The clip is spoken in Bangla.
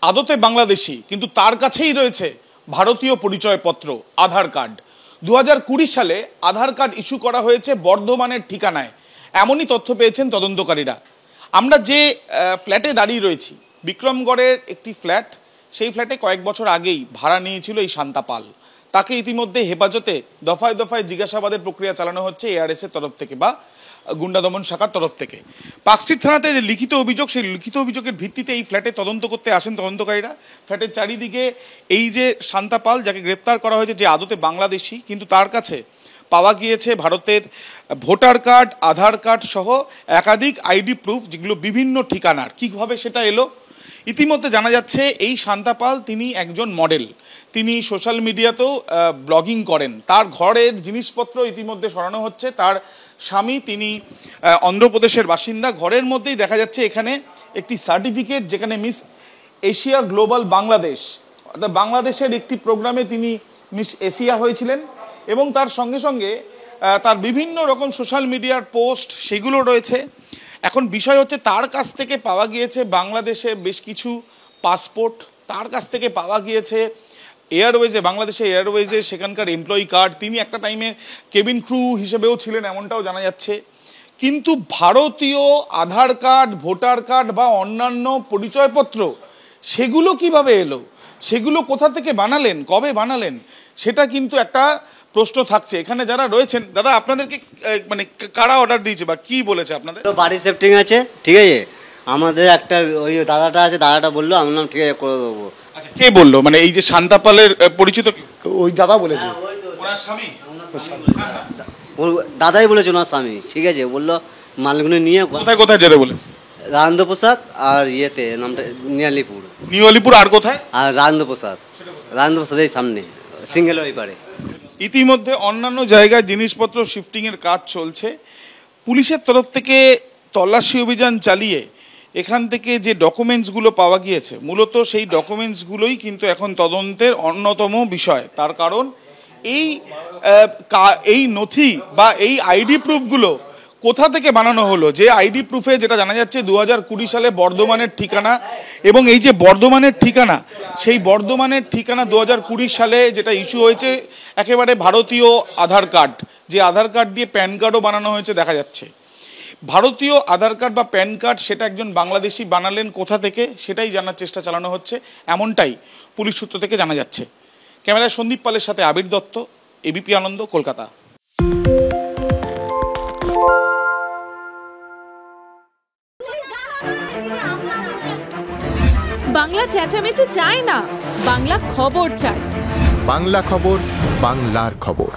আদতে বাংলাদেশি, কিন্তু তার কাছেই রয়েছে ভারতীয় পরিচয়পত্র, আধার কার্ড। 2020 সালে আধার কার্ড ইস্যু করা হয়েছে বর্ধমানের ঠিকানায়, এমনই তথ্য পেয়েছেন তদন্তকারীরা। আমরা যে ফ্ল্যাটে দাঁড়িয়ে রয়েছি, বিক্রমগড়ের একটি ফ্ল্যাট, সেই ফ্ল্যাটে কয়েক বছর আগেই ভাড়া নিয়েছিল এই শান্তা পাল। তাকে ইতিমধ্যে হেফাজতে দফায় দফায় জিজ্ঞাসাবাদের প্রক্রিয়া চালানো হচ্ছে এআরএস এর তরফ থেকে বা গুন্ডা দমন শাখার তরফ থেকে। পার্কস্ট্রিট থানাতে যে লিখিত অভিযোগ, সেই লিখিত অভিযোগের ভিত্তিতে এই ফ্ল্যাটে তদন্ত করতে আসেন তদন্তকারীরা। ফ্ল্যাটের চারিদিকে এই যে শান্তা পাল, যাকে গ্রেপ্তার করা হয়েছে, যে আদতে বাংলাদেশি, কিন্তু তার কাছে পাওয়া গিয়েছে ভারতের ভোটার কার্ড, আধার কার্ড সহ একাধিক আইডি প্রুফ, যেগুলো বিভিন্ন ঠিকানার। কীভাবে সেটা এলো? ইতিমধ্যে জানা যাচ্ছে এই শান্তা পাল তিনি একজন মডেল, তিনি সোশ্যাল মিডিয়াতেও ব্লগিং করেন। তার ঘরের জিনিসপত্র ইতিমধ্যে সরানো হচ্ছে। তার স্বামী, তিনি অন্ধ্রপ্রদেশের বাসিন্দা। ঘরের মধ্যেই দেখা যাচ্ছে এখানে একটি সার্টিফিকেট, যেখানে মিস এশিয়া গ্লোবাল বাংলাদেশ, অর্থাৎ বাংলাদেশের একটি প্রোগ্রামে তিনি মিস এশিয়া হয়েছিলেন, এবং তার সঙ্গে সঙ্গে তার বিভিন্ন রকম সোশ্যাল মিডিয়ার পোস্ট, সেগুলো রয়েছে। এখন বিষয় হচ্ছে, তার কাছ থেকে পাওয়া গিয়েছে বাংলাদেশে বেশ কিছু পাসপোর্ট, তার কাছ থেকে পাওয়া গিয়েছে এয়ারওয়েজে, বাংলাদেশে এয়ারওয়েজে সেখানকার এমপ্লয়ি কার্ড। তিনি একটা টাইমে কেবিন ক্রু হিসেবেও ছিলেন, এমনটাও জানা যাচ্ছে। কিন্তু ভারতীয় আধার কার্ড, ভোটার কার্ড বা অন্যান্য পরিচয়পত্র, সেগুলো কিভাবে এলো, সেগুলো কোথা থেকে বানালেন, কবে বানালেন, সেটা কিন্তু একটা প্রশ্ন থাকছে। এখানে যারা রয়েছেন, দাদা আপনাদেরকে মানে কারা অর্ডার দিয়েছে বা কি বলেছে আপনাদের? বাড়ি শিফটিং আছে, ঠিক আছে। আমাদের একটা ওই দাদাটা আছে, দাদাটা বললো, আমি বললাম ঠিক আছে করে দেবো। আচ্ছা, কে বললো? মানে এই যে শান্তা পালের পরিচিত ওই দাদা বলেছে, ওনার স্বামী, দাদাই বলেছে ওনার স্বামী, ঠিক আছে। বললো মালগুলো নিয়ে কোথায় কোথায় যেতে বলে? রাজেন্দ্র প্রসাদ আর ইয়েতে নামটা নিউ আলিপুর, আর কোথায়? আর রাজেন্দ্র প্রসাদ এই সামনে সিঙ্গেল ওই পারে। ইতিমধ্যে অন্যান্য জায়গায় জিনিসপত্র শিফটিং এর কাজ চলছে। পুলিশের তরফ থেকে তল্লাশি অভিযান চালিয়ে এখান থেকে যে ডকুমেন্টসগুলো পাওয়া গিয়েছে, মূলত সেই ডকুমেন্টসগুলোই কিন্তু এখন তদন্তের অন্যতম বিষয়। তার কারণ এই নথি বা এই আইডি প্রুফগুলো কোথা থেকে বানানো হলো। যে আইডি প্রুফে যেটা জানা যাচ্ছে 2020 সালে বর্ধমানের ঠিকানা, এবং এই যে বর্ধমানের ঠিকানা, সেই বর্ধমানের ঠিকানা 2020 সালে যেটা ইস্যু হয়েছে একেবারে ভারতীয় আধার কার্ড, যে আধার কার্ড দিয়ে প্যান কার্ডও বানানো হয়েছে দেখা যাচ্ছে। ভারতীয় আধার কার্ড বা প্যান কার্ড, সেটা একজন বাংলাদেশি বানালেন কোথা থেকে, সেটাই জানার চেষ্টা চালানো হচ্ছে, এমনটাই পুলিশ সূত্র থেকে জানা যাচ্ছে। ক্যামেরায় সন্দীপ পালের সাথে আবির দত্ত, এবিপি আনন্দ, কলকাতা। বাংলা চেঁচামেচি চায় না, বাংলা খবর চাই। বাংলা খবর, বাংলার খবর।